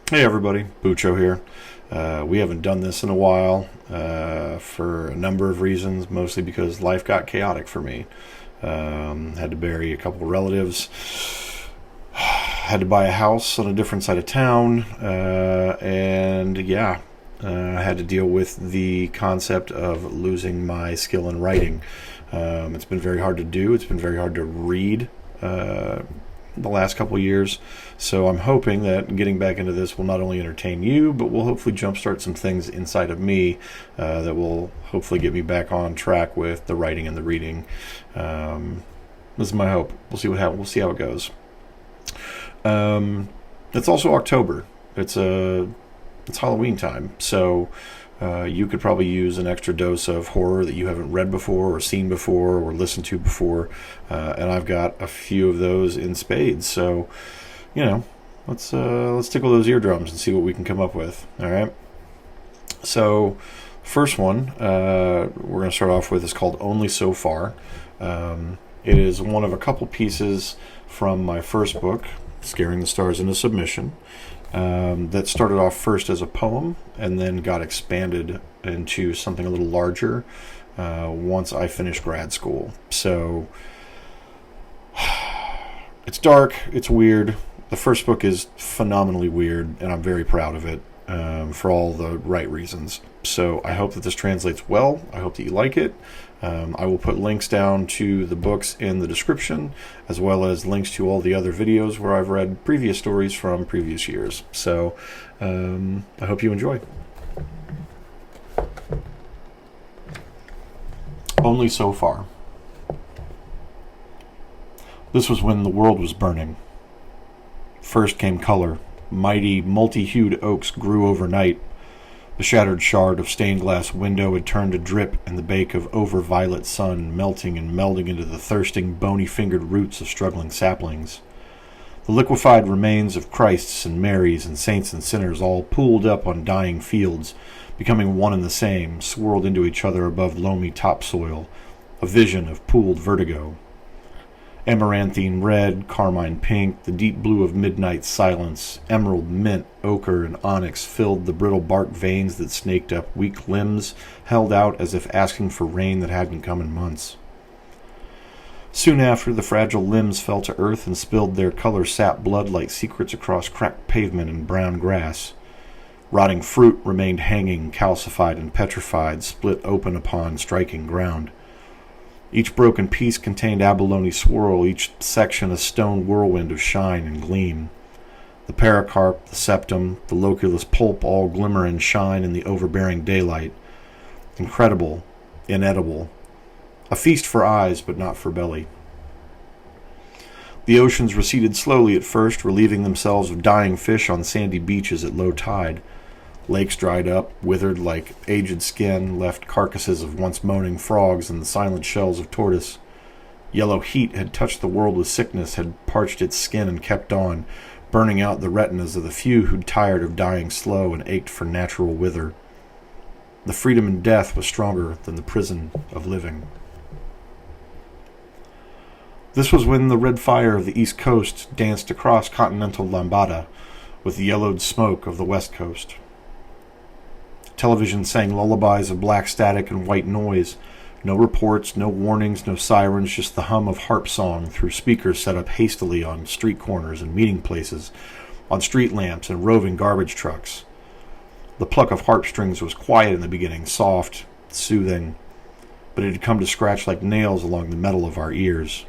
Hey everybody, Bucho here. We haven't done this in a while for a number of reasons, mostly because life got chaotic for me. Had to bury a couple of relatives, had to buy a house on a different side of town, and yeah, I had to deal with the concept of losing my skill in writing. It's been very hard to do, it's been very hard to read. The last couple of years. So I'm hoping that getting back into this will not only entertain you, but will hopefully jumpstart some things inside of me that will hopefully get me back on track with the writing and the reading. This is my hope. We'll see what happens. We'll see how it goes. It's also October. It's Halloween time, so you could probably use an extra dose of horror that you haven't read before or seen before or listened to before, and I've got a few of those in spades. So, let's tickle those eardrums and see what we can come up with. All right. So, first one we're going to start off with is called "Only So Far." It is one of a couple pieces from my first book, "Scaring the Stars into Submission." That started off first as a poem and then got expanded into something a little larger once I finished grad school. So it's dark, it's weird. The first book is phenomenally weird, and I'm very proud of it for all the right reasons. So I hope that this translates well. I hope that you like it. I will put links down to the books in the description, as well as links to all the other videos where I've read previous stories from previous years. So I hope you enjoy. Only So Far. This was when the world was burning. First came color. Mighty, multi-hued oaks grew overnight. The shattered shard of stained glass window had turned to drip in the bake of over-violet sun, melting and melding into the thirsting, bony-fingered roots of struggling saplings. The liquefied remains of Christs and Marys and saints and sinners all pooled up on dying fields, becoming one and the same, swirled into each other above loamy topsoil, a vision of pooled vertigo. Amaranthine red, carmine pink, the deep blue of midnight silence, emerald, mint, ochre, and onyx filled the brittle bark veins that snaked up weak limbs, held out as if asking for rain that hadn't come in months. Soon after, the fragile limbs fell to earth and spilled their color-sapped blood like secrets across cracked pavement and brown grass. Rotting fruit remained hanging, calcified and petrified, split open upon striking ground. Each broken piece contained abalone swirl, each section a stone whirlwind of shine and gleam. The pericarp, the septum, the loculus pulp all glimmer and shine in the overbearing daylight. Incredible, inedible. A feast for eyes, but not for belly. The oceans receded slowly at first, relieving themselves of dying fish on sandy beaches at low tide. Lakes dried up, withered like aged skin, left carcasses of once moaning frogs and the silent shells of tortoise. Yellow heat had touched the world with sickness, had parched its skin and kept on, burning out the retinas of the few who'd tired of dying slow and ached for natural wither. The freedom in death was stronger than the prison of living. This was when the red fire of the East Coast danced across continental Lambada with the yellowed smoke of the West Coast. Television sang lullabies of black static and white noise. No reports, no warnings, no sirens, just the hum of harp song through speakers set up hastily on street corners and meeting places, on street lamps and roving garbage trucks. The pluck of harp strings was quiet in the beginning, soft, soothing, but it had come to scratch like nails along the metal of our ears.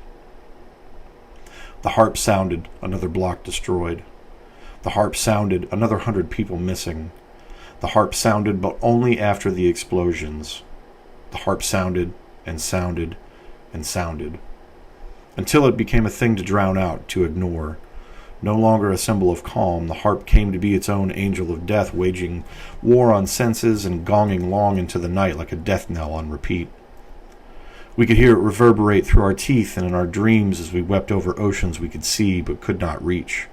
The harp sounded, another block destroyed. The harp sounded, another 100 people missing. The harp sounded, but only after the explosions. The harp sounded, and sounded, and sounded, until it became a thing to drown out, to ignore. No longer a symbol of calm, the harp came to be its own angel of death, waging war on senses and gonging long into the night like a death knell on repeat. We could hear it reverberate through our teeth and in our dreams as we wept over oceans we could see but could not reach.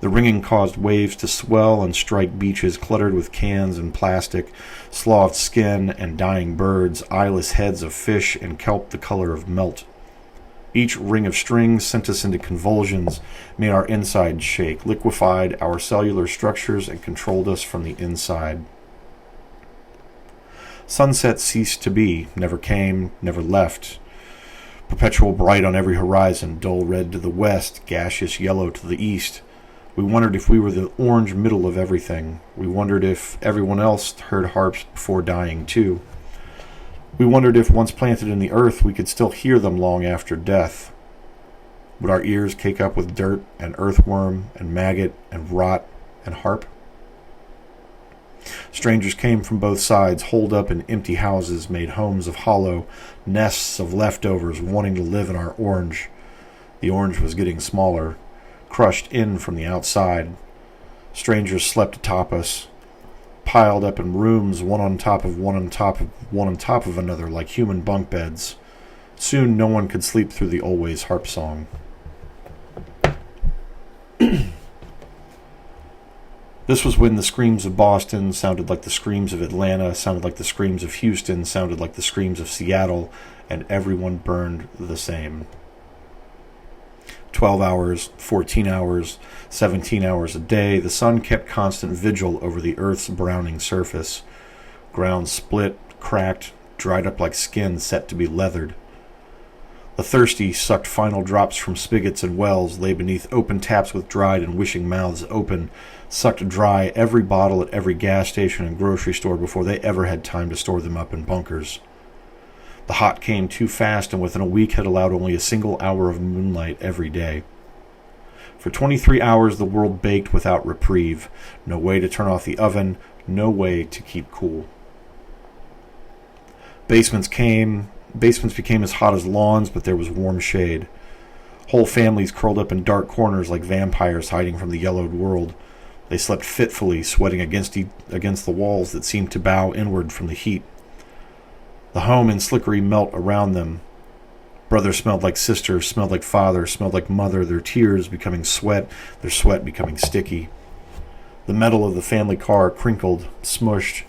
The ringing caused waves to swell and strike beaches cluttered with cans and plastic, slothed skin and dying birds, eyeless heads of fish, and kelp the color of melt. Each ring of strings sent us into convulsions, made our insides shake, liquefied our cellular structures, and controlled us from the inside. Sunset ceased to be, never came, never left. Perpetual bright on every horizon, dull red to the west, gaseous yellow to the east. We wondered if we were the orange middle of everything. We wondered if everyone else heard harps before dying too. We wondered if, once planted in the earth, we could still hear them long after death. Would our ears cake up with dirt and earthworm and maggot and rot and harp? Strangers came from both sides, holed up in empty houses, made homes of hollow, nests of leftovers, wanting to live in our orange. The orange was getting smaller, crushed in from the outside. Strangers slept atop us, piled up in rooms, one on top of one on top of one on top of another, like human bunk beds. Soon no one could sleep through the always harp song. This was when the screams of Boston sounded like the screams of Atlanta, sounded like the screams of Houston, sounded like the screams of Seattle, and everyone burned the same. 12 hours, 14 hours, 17 hours a day, the sun kept constant vigil over the earth's browning surface. Ground split, cracked, dried up like skin set to be leathered. The thirsty sucked final drops from spigots and wells, lay beneath open taps with dried and wishing mouths open, sucked dry every bottle at every gas station and grocery store before they ever had time to store them up in bunkers. The hot came too fast, and within a week had allowed only a single hour of moonlight every day. For 23 hours the world baked without reprieve. No way to turn off the oven, no way to keep cool. Basements became as hot as lawns, but there was warm shade. Whole families curled up in dark corners like vampires hiding from the yellowed world. They slept fitfully, sweating against the walls that seemed to bow inward from the heat. The home in slickery melt around them. Brother smelled like sister, smelled like father, smelled like mother, their tears becoming sweat, their sweat becoming sticky. The metal of the family car crinkled, smushed,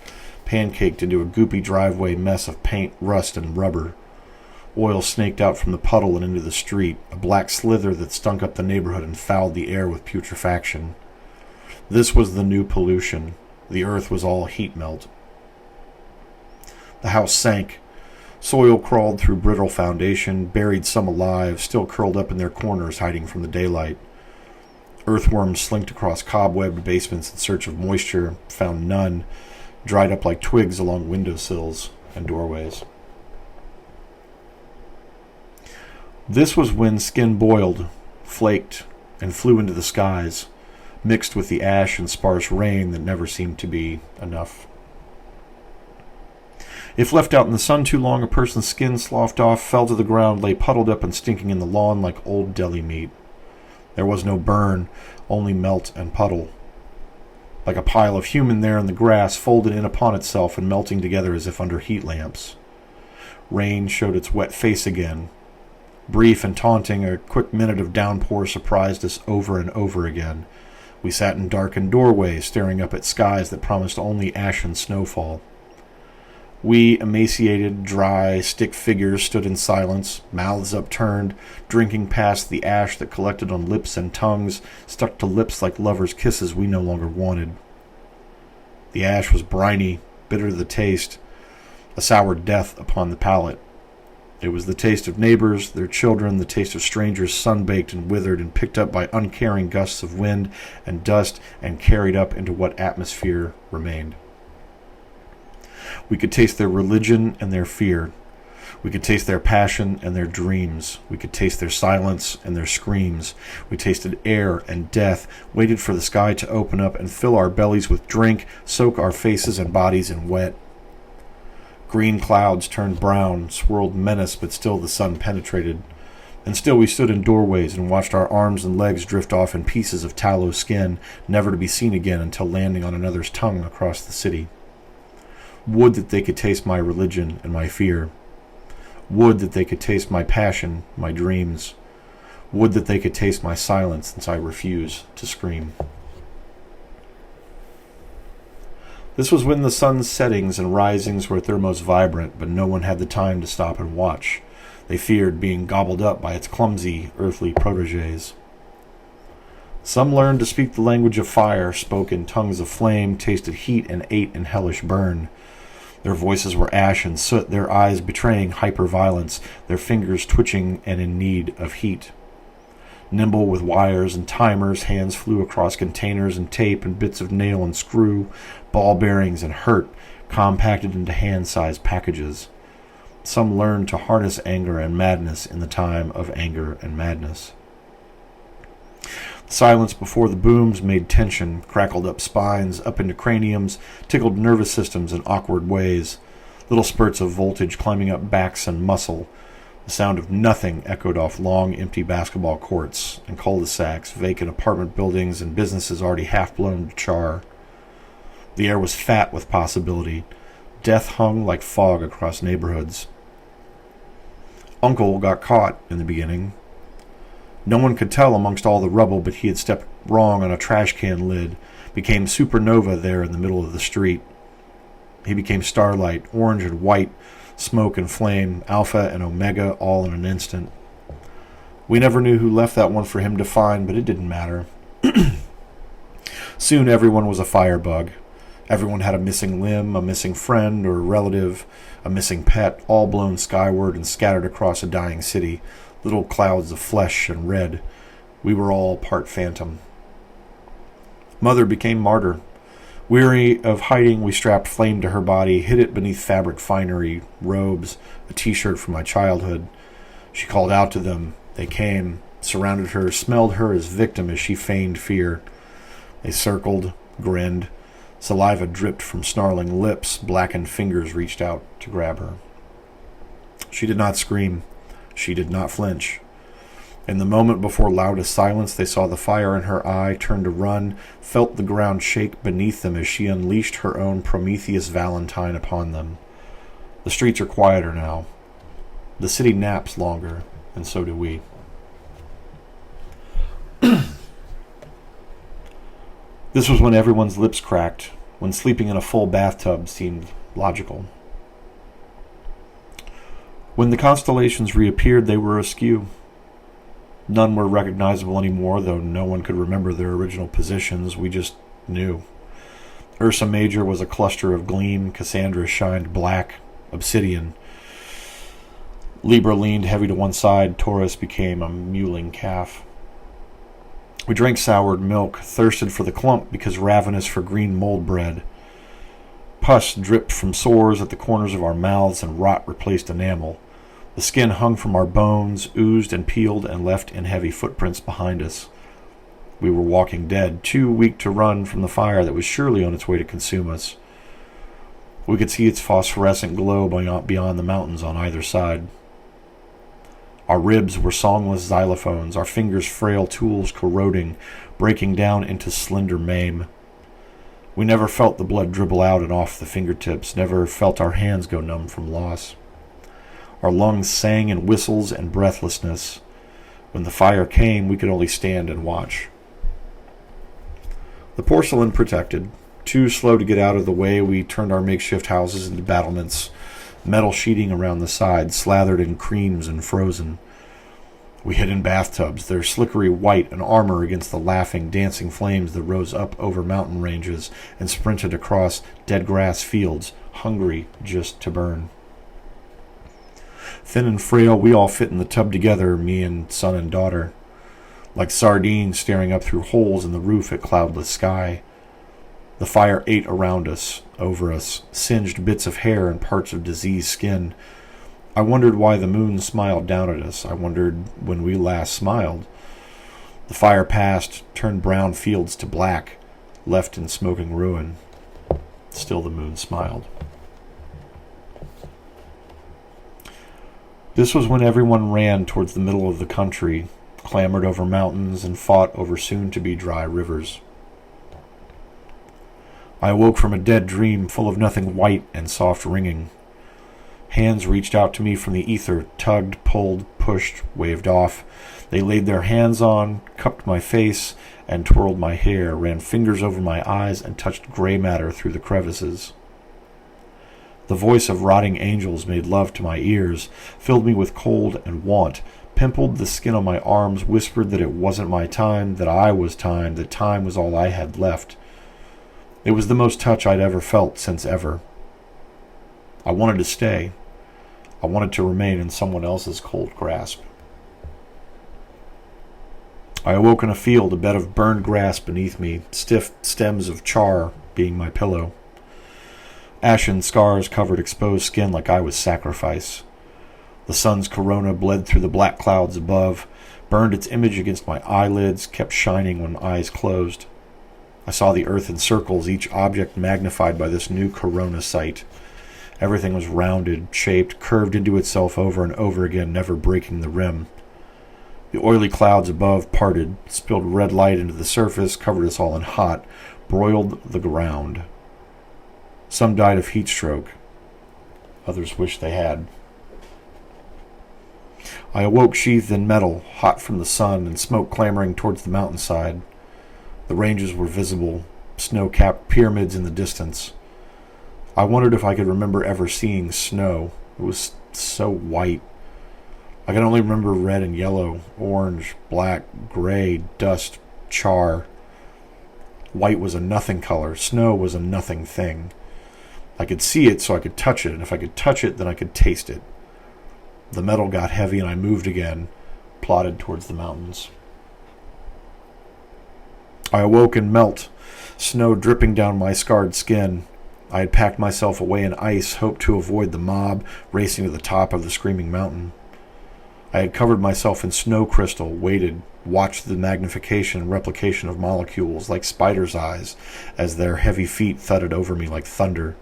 pancaked into a goopy driveway mess of paint, rust, and rubber. Oil snaked out from the puddle and into the street, a black slither that stunk up the neighborhood and fouled the air with putrefaction. This was the new pollution. The earth was all heat melt. The house sank. Soil crawled through brittle foundation, buried some alive, still curled up in their corners, hiding from the daylight. Earthworms slinked across cobwebbed basements in search of moisture, found none, dried up like twigs along windowsills and doorways. This was when skin boiled, flaked, and flew into the skies, mixed with the ash and sparse rain that never seemed to be enough. If left out in the sun too long, a person's skin sloughed off, fell to the ground, lay puddled up and stinking in the lawn like old deli meat. There was no burn, only melt and puddle. Like a pile of human there in the grass, folded in upon itself and melting together as if under heat lamps. Rain showed its wet face again. Brief and taunting, a quick minute of downpour surprised us over and over again. We sat in darkened doorways, staring up at skies that promised only ashen snowfall. We, emaciated, dry, stick figures, stood in silence, mouths upturned, drinking past the ash that collected on lips and tongues, stuck to lips like lovers' kisses we no longer wanted. The ash was briny, bitter to the taste, a sour death upon the palate. It was the taste of neighbors, their children, the taste of strangers sun-baked and withered and picked up by uncaring gusts of wind and dust and carried up into what atmosphere remained. We could taste their religion and their fear. We could taste their passion and their dreams. We could taste their silence and their screams. We tasted air and death, waited for the sky to open up and fill our bellies with drink, soak our faces and bodies in wet. Green clouds turned brown, swirled menace, but still the sun penetrated. And still we stood in doorways and watched our arms and legs drift off in pieces of tallow skin, never to be seen again until landing on another's tongue across the city. Would that they could taste my religion and my fear. Would that they could taste my passion, my dreams. Would that they could taste my silence, since I refuse to scream. This was when the sun's settings and risings were at their most vibrant, but no one had the time to stop and watch. They feared being gobbled up by its clumsy, earthly protégés. Some learned to speak the language of fire, spoke in tongues of flame, tasted heat, and ate in hellish burn. Their voices were ash and soot, their eyes betraying hyper-violence, their fingers twitching and in need of heat. Nimble with wires and timers, hands flew across containers and tape and bits of nail and screw, ball bearings and hurt, compacted into hand-sized packages. Some learned to harness anger and madness in the time of anger and madness. The silence before the booms made tension, crackled up spines, up into craniums, tickled nervous systems in awkward ways, little spurts of voltage climbing up backs and muscle. The sound of nothing echoed off long, empty basketball courts and cul-de-sacs, vacant apartment buildings, and businesses already half-blown to char. The air was fat with possibility. Death hung like fog across neighborhoods. Uncle got caught in the beginning. No one could tell amongst all the rubble, but he had stepped wrong on a trash can lid, became supernova there in the middle of the street. He became starlight, orange and white, smoke and flame, alpha and omega, all in an instant. We never knew who left that one for him to find, but it didn't matter. Soon everyone was a firebug. Everyone had a missing limb, a missing friend or relative, a missing pet, all blown skyward and scattered across a dying city, little clouds of flesh and red. We were all part phantom. Mother became martyr. Weary of hiding, we strapped flame to her body, hid it beneath fabric finery, robes, a t-shirt from my childhood. She called out to them. They came, surrounded her, smelled her as victim as she feigned fear. They circled, grinned. Saliva dripped from snarling lips. Blackened fingers reached out to grab her. She did not scream. She did not flinch. In the moment before loudest silence, they saw the fire in her eye, turned to run, felt the ground shake beneath them as she unleashed her own Prometheus Valentine upon them. The streets are quieter now. The city naps longer, and so do we. This was when everyone's lips cracked, when sleeping in a full bathtub seemed logical. When the constellations reappeared, they were askew. None were recognizable anymore, though no one could remember their original positions. We just knew. Ursa Major was a cluster of gleam. Cassandra shined black, obsidian. Libra leaned heavy to one side. Taurus became a mewling calf. We drank soured milk, thirsted for the clump because ravenous for green mold bread. Pus dripped from sores at the corners of our mouths, and rot replaced enamel. The skin hung from our bones, oozed and peeled, and left in heavy footprints behind us. We were walking dead, too weak to run from the fire that was surely on its way to consume us. We could see its phosphorescent glow beyond the mountains on either side. Our ribs were songless xylophones, our fingers frail tools corroding, breaking down into slender maim. We never felt the blood dribble out and off the fingertips, never felt our hands go numb from loss. Our lungs sang in whistles and breathlessness. When the fire came, we could only stand and watch. The porcelain protected. Too slow to get out of the way, we turned our makeshift houses into battlements, metal sheeting around the sides, slathered in creams and frozen. We hid in bathtubs, their slickery white an armor against the laughing, dancing flames that rose up over mountain ranges and sprinted across dead grass fields, hungry just to burn. Thin and frail, we all fit in the tub together, me and son and daughter, like sardines staring up through holes in the roof at cloudless sky. The fire ate around us, over us, singed bits of hair and parts of diseased skin. I wondered why the moon smiled down at us. I wondered when we last smiled. The fire passed, turned brown fields to black, left in smoking ruin. Still the moon smiled. This was when everyone ran towards the middle of the country, clamored over mountains, and fought over soon-to-be dry rivers. I awoke from a dead dream full of nothing white and soft ringing. Hands reached out to me from the ether, tugged, pulled, pushed, waved off. They laid their hands on, cupped my face, and twirled my hair, ran fingers over my eyes, and touched gray matter through the crevices. The voice of rotting angels made love to my ears, filled me with cold and want, pimpled the skin on my arms, whispered that it wasn't my time, that I was time, that time was all I had left. It was the most touch I'd ever felt since ever. I wanted to stay. I wanted to remain in someone else's cold grasp. I awoke in a field, a bed of burned grass beneath me, stiff stems of char being my pillow. Ashen scars covered exposed skin like I was sacrifice. The sun's corona bled through the black clouds above, burned its image against my eyelids, kept shining when eyes closed. I saw the earth in circles, each object magnified by this new corona sight. Everything was rounded, shaped, curved into itself over and over again, never breaking the rim. The oily clouds above parted, spilled red light into the surface, covered us all in hot, broiled the ground. Some died of heat stroke. Others wished they had. I awoke sheathed in metal, hot from the sun, and smoke clamoring towards the mountainside. The ranges were visible, snow-capped pyramids in the distance. I wondered if I could remember ever seeing snow. It was so white. I could only remember red and yellow, orange, black, gray, dust, char. White was a nothing color. Snow was a nothing thing. I could see it, so I could touch it, and if I could touch it, then I could taste it. The metal got heavy, and I moved again, plodded towards the mountains. I awoke in melt, snow dripping down my scarred skin. I had packed myself away in ice, hoped to avoid the mob racing to the top of the screaming mountain. I had covered myself in snow crystal, waited, watched the magnification and replication of molecules like spiders' eyes as their heavy feet thudded over me like thunder.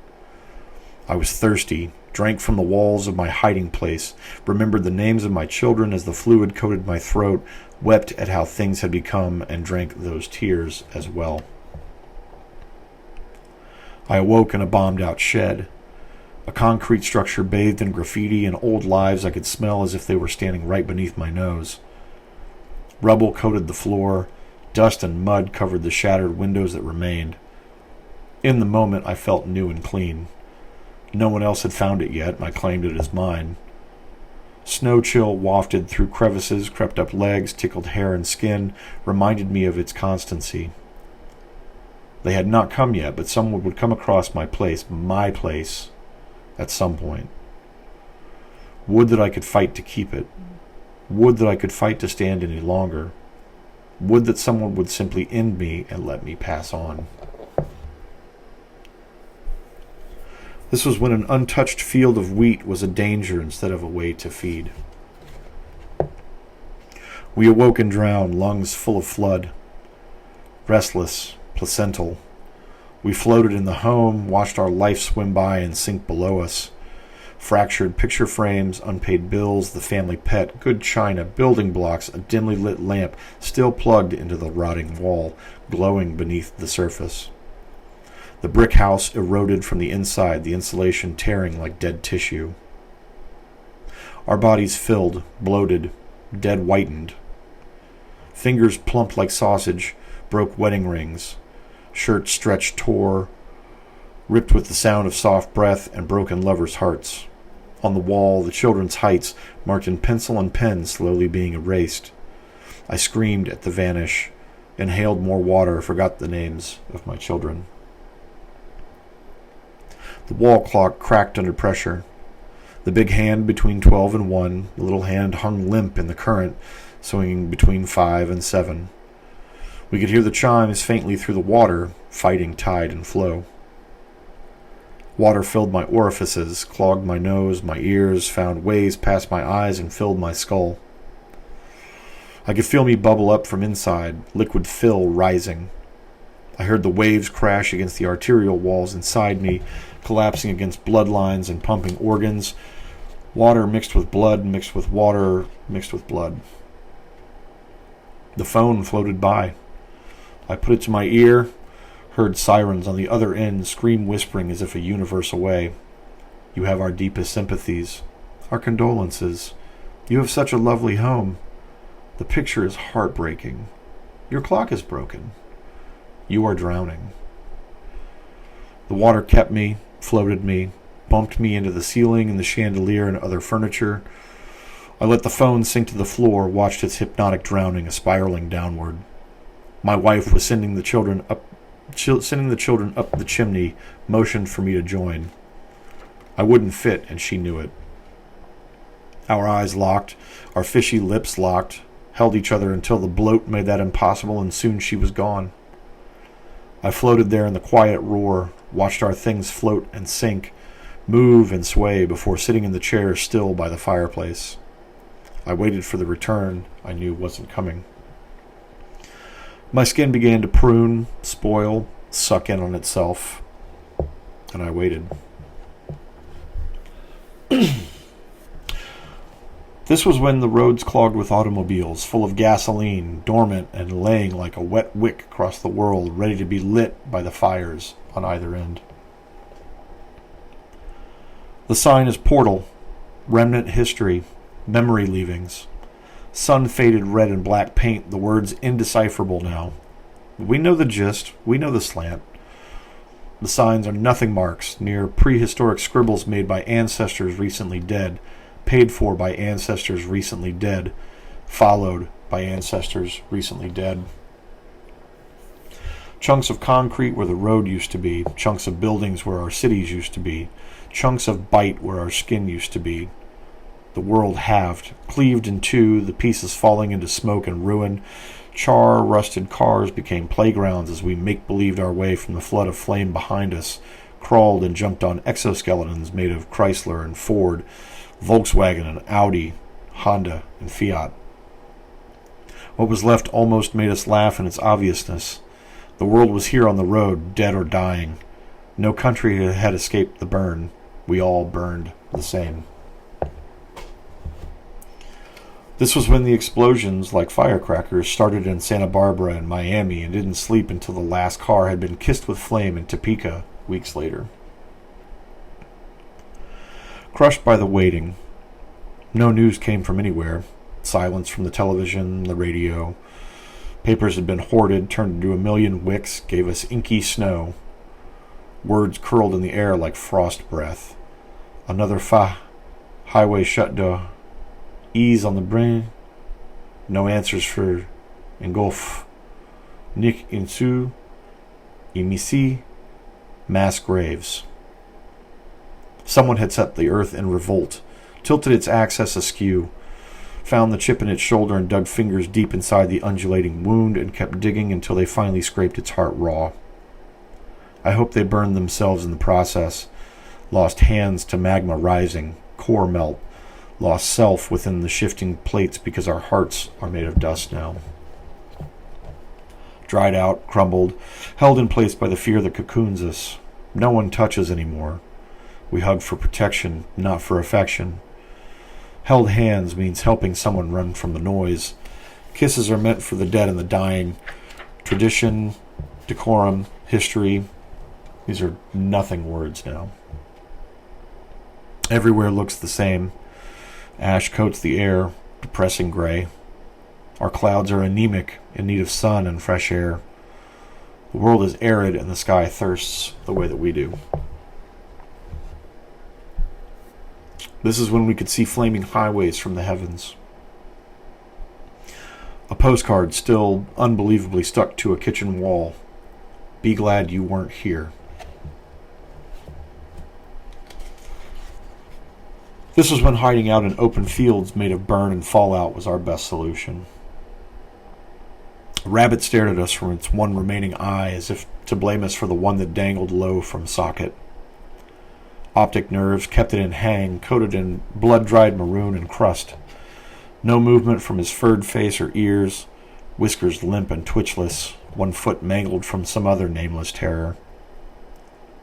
I was thirsty, drank from the walls of my hiding place, remembered the names of my children as the fluid coated my throat, wept at how things had become, and drank those tears as well. I awoke in a bombed-out shed, a concrete structure bathed in graffiti and old lives I could smell as if they were standing right beneath my nose. Rubble coated the floor, dust and mud covered the shattered windows that remained. In the moment, I felt new and clean. No one else had found it yet, and I claimed it as mine. Snow chill wafted through crevices, crept up legs, tickled hair and skin, reminded me of its constancy. They had not come yet, but someone would come across my place, at some point. Would that I could fight to keep it. Would that I could fight to stand any longer. Would that someone would simply end me and let me pass on. This was when an untouched field of wheat was a danger instead of a way to feed. We awoke and drowned, lungs full of flood. Restless, placental. We floated in the home, watched our life swim by and sink below us. Fractured picture frames, unpaid bills, the family pet, good china, building blocks, a dimly lit lamp still plugged into the rotting wall, glowing beneath the surface. The brick house eroded from the inside, the insulation tearing like dead tissue. Our bodies filled, bloated, dead whitened. Fingers plumped like sausage, broke wedding rings. Shirts stretched tore, ripped with the sound of soft breath and broken lovers' hearts. On the wall, the children's heights, marked in pencil and pen, slowly being erased. I screamed at the vanish, inhaled more water, forgot the names of my children. The wall clock cracked under pressure. The big hand between 12 and 1, the little hand hung limp in the current, swinging between 5 and 7. We could hear the chimes faintly through the water, fighting tide and flow. Water filled my orifices, clogged my nose, my ears, found ways past my eyes, and filled my skull. I could feel me bubble up from inside, liquid fill rising. I heard the waves crash against the arterial walls inside me, collapsing against bloodlines and pumping organs. Water mixed with blood, mixed with water, mixed with blood. The phone floated by. I put it to my ear, heard sirens on the other end scream whispering as if a universe away. You have our deepest sympathies, our condolences. You have such a lovely home. The picture is heartbreaking. Your clock is broken. You are drowning. The water kept me, floated me, bumped me into the ceiling and the chandelier and other furniture. I let the phone sink to the floor, watched its hypnotic drowning, spiraling downward. My wife was sending the children up the chimney, motioned for me to join. I wouldn't fit, and she knew it. Our eyes locked, our fishy lips locked, held each other until the bloat made that impossible, and soon she was gone. I floated there in the quiet roar, watched our things float and sink, move and sway before sitting in the chair still by the fireplace. I waited for the return I knew wasn't coming. My skin began to prune, spoil, suck in on itself, and I waited. This was when the roads clogged with automobiles, full of gasoline, dormant and laying like a wet wick across the world, ready to be lit by the fires on either end. The sign is portal, remnant history, memory leavings. Sun-faded red and black paint, the words indecipherable now. We know the gist, we know the slant. The signs are nothing marks, near prehistoric scribbles made by ancestors recently dead, paid for by ancestors recently dead, followed by ancestors recently dead. Chunks of concrete where the road used to be, chunks of buildings where our cities used to be, chunks of bite where our skin used to be. The world halved, cleaved in two, the pieces falling into smoke and ruin. Char-rusted cars became playgrounds as we make-believed our way from the flood of flame behind us, crawled and jumped on exoskeletons made of Chrysler and Ford, Volkswagen and Audi, Honda and Fiat. What was left almost made us laugh in its obviousness. The world was here on the road, dead or dying. No country had escaped the burn. We all burned the same. This was when the explosions, like firecrackers, started in Santa Barbara and Miami and didn't sleep until the last car had been kissed with flame in Topeka weeks later. Crushed by the waiting. No news came from anywhere. Silence from the television, the radio. Papers had been hoarded, turned into a million wicks, gave us inky snow. Words curled in the air like frost breath. Another fa. Highway shut down. Ease on the brain. No answers for engulf. Nick insu. Imisi. Mass graves. Someone had set the earth in revolt, tilted its axis askew, found the chip in its shoulder and dug fingers deep inside the undulating wound and kept digging until they finally scraped its heart raw. I hope they burned themselves in the process, lost hands to magma rising, core melt, lost self within the shifting plates because our hearts are made of dust now. Dried out, crumbled, held in place by the fear that cocoons us. No one touches anymore. We hug for protection, not for affection. Held hands means helping someone run from the noise. Kisses are meant for the dead and the dying. Tradition, decorum, history, these are nothing words now. Everywhere looks the same. Ash coats the air, depressing gray. Our clouds are anemic, in need of sun and fresh air. The world is arid and the sky thirsts the way that we do. This is when we could see flaming highways from the heavens. A postcard still unbelievably stuck to a kitchen wall. Be glad you weren't here. This was when hiding out in open fields made of burn and fallout was our best solution. A rabbit stared at us from its one remaining eye as if to blame us for the one that dangled low from socket. Optic nerves kept it in hang, coated in blood-dried maroon and crust. No movement from his furred face or ears, whiskers limp and twitchless, one foot mangled from some other nameless terror.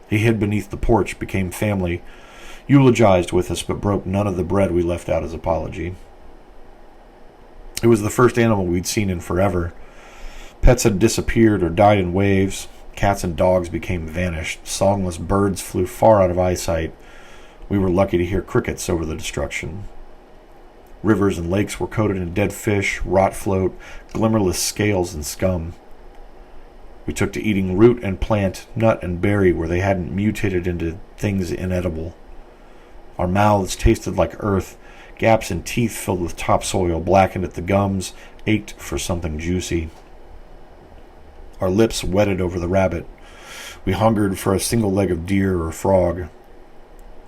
He hid beneath the porch, became family, eulogized with us, but broke none of the bread we left out as apology. It was the first animal we'd seen in forever. Pets had disappeared or died in waves. Cats and dogs became vanished. Songless birds flew far out of eyesight. We were lucky to hear crickets over the destruction. Rivers and lakes were coated in dead fish, rot float, glimmerless scales and scum. We took to eating root and plant, nut and berry where they hadn't mutated into things inedible. Our mouths tasted like earth. Gaps in teeth filled with topsoil blackened at the gums, ached for something juicy. Our lips wetted over the rabbit. We hungered for a single leg of deer or frog.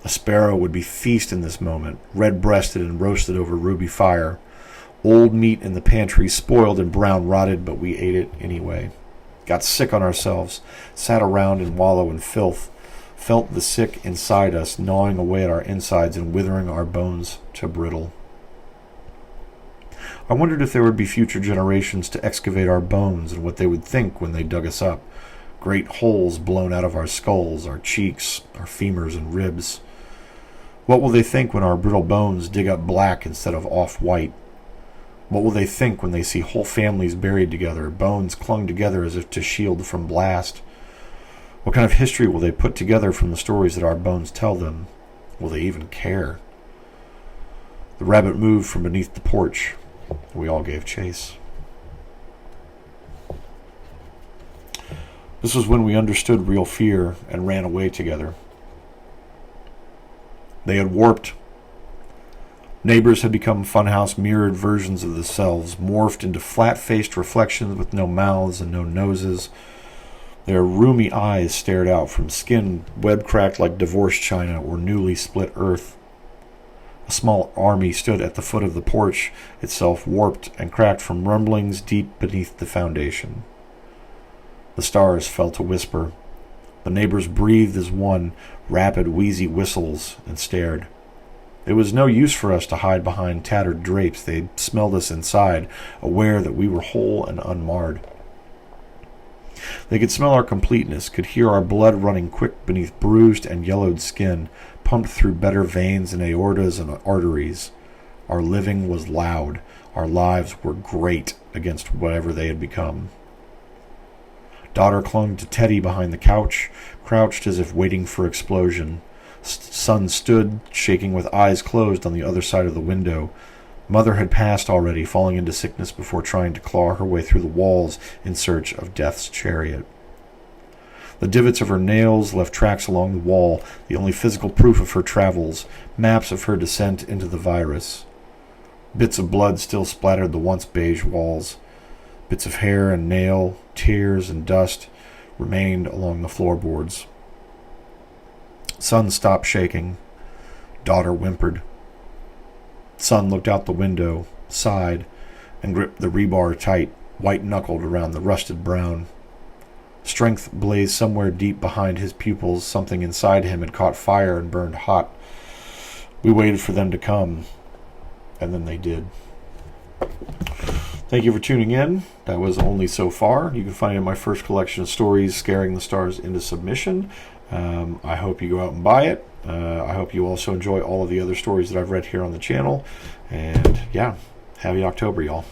A sparrow would be feast in this moment, red-breasted and roasted over ruby fire. Old meat in the pantry, spoiled and brown rotted, but we ate it anyway. Got sick on ourselves, sat around and wallow in filth, felt the sick inside us gnawing away at our insides and withering our bones to brittle. I wondered if there would be future generations to excavate our bones and what they would think when they dug us up. Great holes blown out of our skulls, our cheeks, our femurs and ribs. What will they think when our brittle bones dig up black instead of off-white? What will they think when they see whole families buried together, bones clung together as if to shield from blast? What kind of history will they put together from the stories that our bones tell them? Will they even care? The rabbit moved from beneath the porch. We all gave chase. This was when we understood real fear and ran away together. They had warped. Neighbors had become funhouse mirrored versions of themselves, morphed into flat-faced reflections with no mouths and no noses. Their roomy eyes stared out from skin web-cracked like divorced china or newly split earth. A small army stood at the foot of the porch, itself warped and cracked from rumblings deep beneath the foundation. The stars fell to whisper. The neighbors breathed as one, rapid, wheezy whistles, and stared. It was no use for us to hide behind tattered drapes. They smelled us inside, aware that we were whole and unmarred. They could smell our completeness, could hear our blood running quick beneath bruised and yellowed skin, pumped through better veins and aortas and arteries. Our living was loud. Our lives were great against whatever they had become. Daughter clung to Teddy behind the couch, crouched as if waiting for explosion. Son stood, shaking with eyes closed on the other side of the window. Mother had passed already, falling into sickness before trying to claw her way through the walls in search of death's chariot. The divots of her nails left tracks along the wall, the only physical proof of her travels, maps of her descent into the virus. Bits of blood still splattered the once beige walls. Bits of hair and nail, tears and dust remained along the floorboards. Son stopped shaking. Daughter whimpered. Son looked out the window, sighed, and gripped the rebar tight, white-knuckled around the rusted brown. Strength blazed somewhere deep behind his pupils. Something inside him had caught fire and burned hot. We waited for them to come, and then they did. Thank you for tuning in. That was Only So Far. You can find it in my first collection of stories, Scaring the Stars into Submission. I hope you go out and buy it. I hope you also enjoy all of the other stories that I've read here on the channel. And yeah, happy October, y'all.